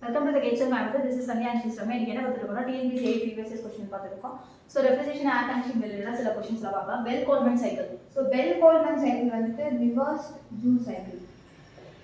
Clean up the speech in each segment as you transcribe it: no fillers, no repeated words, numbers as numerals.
Welcome to the Gates of Manager. This is Sandhya and she's Ramya. இன்னைக்கு என்ன பார்த்துருக்கோம்னா TNPSC previous year question பார்த்துருக்கோம். So refrigeration air conditioning bill சில questions பார்க்கலாம். Bell-Coleman cycle. So Bell-Coleman cycle வந்துட்டு reverse Joule cycle.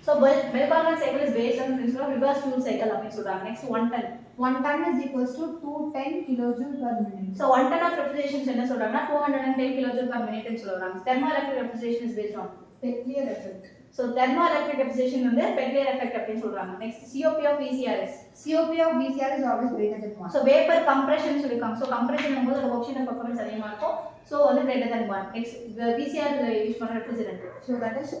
So Bell-Coleman cycle is based on the principle of reverse Joule cycle அப்படின்னு சொல்றாங்க. Next 1 ton. 1 ton is equals to 210 kilojoule per minute. So 1 ton of refrigeration என்ன சொல்றாங்கன்னா 210 kilojoule per minute ன்னு சொல்றாங்க. Thermoelectric refrigeration is based on Petlier effect. So thermoelectric refrigeration வந்து Petlier effect அப்படின்னு சொல்றாங்க. Next COP of VCRS. COP of VCR is always greater than 1. So vapor compression சொல்லிருக்காங்க. So compression போது அந்த option of performance அதிகமா இருக்கும். So வந்து greater than 1. Next the VCR use பண்ற refrigerant. So that is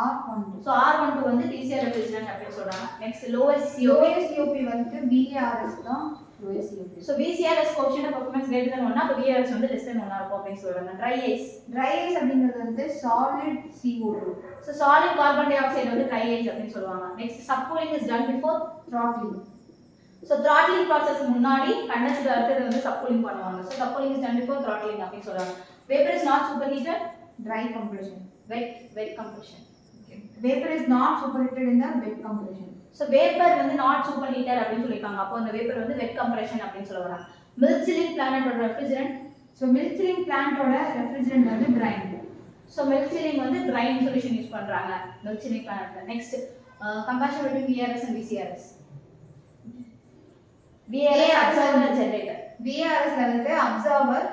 R12. So R12 வந்து VCR refrigerant அப்படின்னு சொல்றாங்க. Next lowest COP. Lowest COP வந்துட்டு VARS தான் lowest COP. So VCRS coefficient of performance greater than 1 அப்ப VARS வந்து less than 1 இருக்கும் அப்படின்னு சொல்றாங்க. Dry ice. Dry ice அப்படிங்கிறது வந்து solid CO2. So solid carbon dioxide வந்து dry ice அப்படின்னு சொல்லுவாங்க. Next subcooling is done before throttling. So throttling process முன்னாடி கண்டென்சர் அடுத்தது வந்து subcooling பண்ணுவாங்க. So subcooling is done before throttling அப்படின்னு சொல்றாங்க. Vapor is not superheated. Dry compression. Wet compression. Okay. Vapor is not superheated in the wet compression. So vapor வந்து not superheated அப்படின்னு சொல்லிருக்காங்க. அப்போ அந்த vapor வந்து wet compression அப்படின்னு சொல்ல வராங்க. Milk chilling plant ஓட refrigerant. So milk chilling plant ஓட refrigerant வந்து brine. So milk chilling வந்து brine solution யூஸ் பண்றாங்க milk chilling plant. Next comparison between VRS and VCRS. VRS observer and generator. VRS ல வந்து observer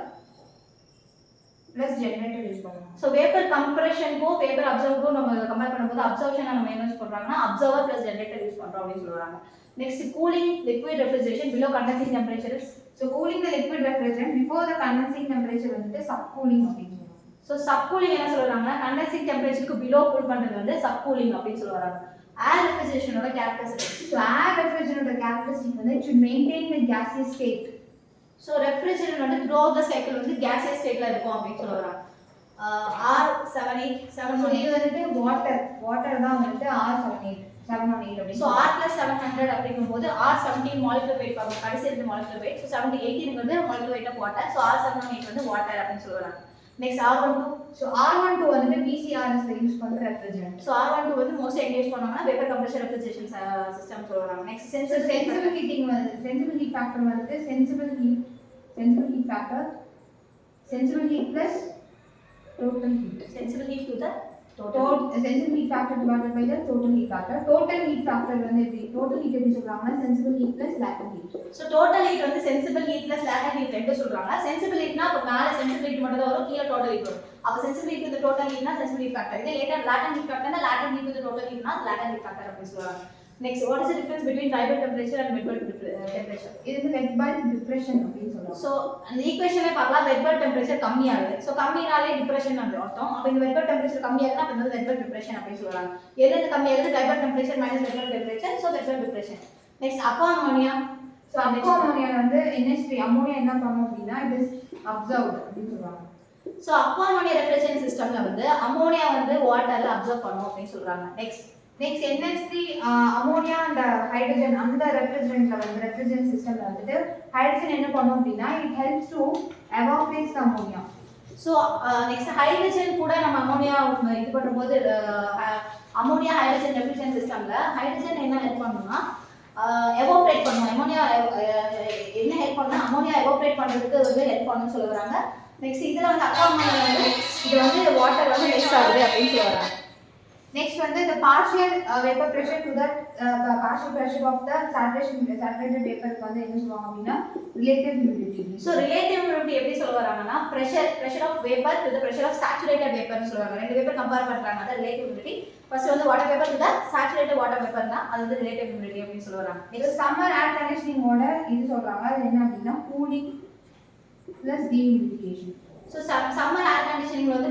plus generator யூஸ் பண்ணுவாங்க. So vapor compression ko vapor observer ko நம்ம compare பண்ணும்போது absorption நம்ம என்ன use பண்றாங்கன்னா observer plus generator use பண்றோம் அப்படி சொல்றாங்க. Next cooling liquid refrigeration below condensing temperature is so cooling the liquid refrigerant before the condensing temperature வந்துட்டு subcooling அப்படின்னு சொல்றாங்க. So subcooling என்ன சொல்றாங்கன்னா condensing temperature க்கு below cool பண்றது வந்து subcooling அப்படி சொல்றாங்க. Air refrigeration ஓட characteristics. So air refrigerant ஓட characteristic வந்து it should maintain the gaseous state. So refrigerant வந்து throughout the cycle வந்து gaseous stateல இருக்கும் அப்படி சொல்றாங்க. R78 718 இது வந்துட்டு water தான் வந்துட்டு R78 718 அப்படி. So R plus 700 அப்படிங்கும்போது R17 molecular weight பார்ப்போம். கடைசி ரெண்டு molecular weight. So 18ங்கிறது molecular weight of water. So R78 வந்து water அப்படின்னு சொல்றாங்க. Next R12. So R12 வந்துட்டு VCRS ல யூஸ் பண்ற refrigerant. So R12 வந்து மோஸ்ட்லி எங்க யூஸ் பண்ணுவாங்கன்னா vapor compression refrigeration system சொல்றாங்க. Next sensible heating வந்து sensible heat factor வந்து sensible heat factor sensible heat plus total heat. Sensible heat to the sensible heat factor divided by the total heat factor. Total heat factor வந்து total heat எப்படி சொல்றாங்கன்னா sensible heat plus latent heat. So total heat வந்து sensible heat plus latent heat ரெண்டு சொல்றாங்க. Sensible heatனா அப்ப மேல sensible heat மட்டும் தான் வரும், கீழ total heat வரும். அப்ப sensible heat to the total heatனா sensible heat factor. இதே latent heat factorனா latent heat to the total heatனா latent heat factor அப்படி சொல்றாங்க. Next, what is the difference between dry bulb temperature and wet bulb temperature? இது வந்து wet bulb depression அப்படினு சொல்றாங்க. So அந்த ஈக்குவேஷனை பார்க்கலாம் wet bulb temperature கம்மியாகுது. So கம்மினாலே depression ன்னு அர்த்தம். அப்ப இந்த wet bulb temperature கம்மியாகுதுனா அப்ப வந்து wet bulb depression அப்படி சொல்றாங்க. எது கம்மியாகுது dry bulb temperature minus wet bulb temperature, so wet bulb depression. Next, aqua ammonia. So aqua ammonia வந்து NH3 ammonia என்ன பண்ணும் அப்படினா it is absorbed அப்படி சொல்றாங்க. So aqua ammonia refrigerant systemல வந்து ammonia வந்து waterல absorb பண்ணும் அப்படி சொல்றாங்க. Next NH3 ammonia and hydrogen அந்த refrigerantல வந்து refrigerant systemல வந்துட்டு hydrogen என்ன பண்ணும் அப்படினா it helps to evaporate the ammonia. So next hydrogen கூட நம்ம ammonia இது பண்ணும்போது ammonia hydrogen refrigerant systemல hydrogen என்ன ஹெல்ப் பண்ணும்னா evaporate பண்ணும். ammonia என்ன ஹெல்ப் பண்ணும்னா ammonia evaporate பண்றதுக்கு வந்து ஹெல்ப் பண்ணும்னு சொல்றாங்க. நெக்ஸ்ட் இதுல வந்து aqua ammonia வந்து இது வந்து வாட்டர் வந்து மிக்ஸ் ஆகுது அப்படினு சொல்றாங்க. Next வந்து the partial vapor pressure to the partial pressure of the saturated vapor வந்து என்ன சொல்வாங்க அப்படினா relative humidity. So relative humidity எப்படி சொல்ல வராங்கன்னா pressure of vapor to the pressure of saturated vapor னு சொல்றாங்க. ரெண்டு vapor கம்பேர் பண்றாங்க. அது relative humidity. ஃபர்ஸ்ட் வந்து water vapor to the saturated water vapor தான் அது வந்து relative humidity அப்படி சொல்ல வராங்க. நெக்ஸ்ட் summer air conditioning ஓட இது சொல்றாங்க. அது என்ன அப்படினா cooling plus dehumidification. So summer air conditioning வந்து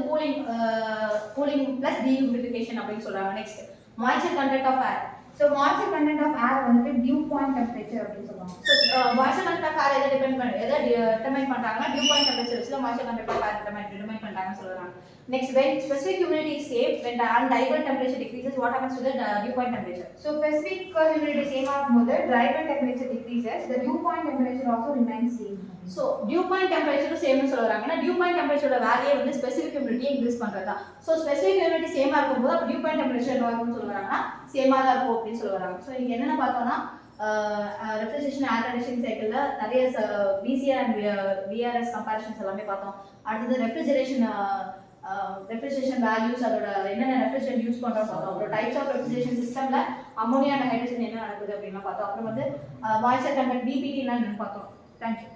cooling plus dehumidification அப்படினு சொல்றாங்க. Next, moisture content of air. So moisture content of air வந்துட்டு dew point temperature அப்படி சொல்றாங்க. So moisture content of air எதை determine பண்றாங்கன்னா dew point temperature வச்சு moisture content of air determine பண்றாங்கன்னு சொல்றாங்க. Next, when specific humidity is safe, when the undriven temperature decreases, what happens to the dew point temperature? So specific humidity same ஆகும்போது driven temperature decreases, the dew point temperature also remains same. So dew point temperature சேம்னு சொல்றாங்க. ஏன்னா dew point temperature value வந்து specific humidity increase பண்றதா. So specific humidity சேமா இருக்கும்போது dew point temperature என்னவாகும்னு சொல்றாங்கன்னா சேமா தான் இருக்கும் அப்படி சொல்றாங்க. So இங்க என்னென்ன பார்த்தோம்னா ரெஃப்ரிஜரேஷன் ஏர் கண்டிஷனிங் சைக்கிளில் நிறைய பிசிஆர் அண்ட் விஆர்எஸ் கம்பேரிஷன்ஸ் எல்லாமே பார்த்தோம். அடுத்தது ரெஃப்ரிஜரேஷன் வேல்யூஸ், அதோட என்னென்ன ரெஃப்ரிஜரேஷன் யூஸ் பண்ணுறோம் பார்த்தோம். அப்புறம் டைப்ஸ் ஆஃப் ரெஃப்ரிஜரேஷன் சிஸ்டமில் அமோனியா அண்ட் ஹைட்ரஜன் என்ன நடக்குது அப்படின்னு பார்த்தோம். அப்புறம் வந்து மாய்ச்சர் கண்டென்ட் பிபிடி என்னன்னு பார்த்தோம். தேங்க்யூ.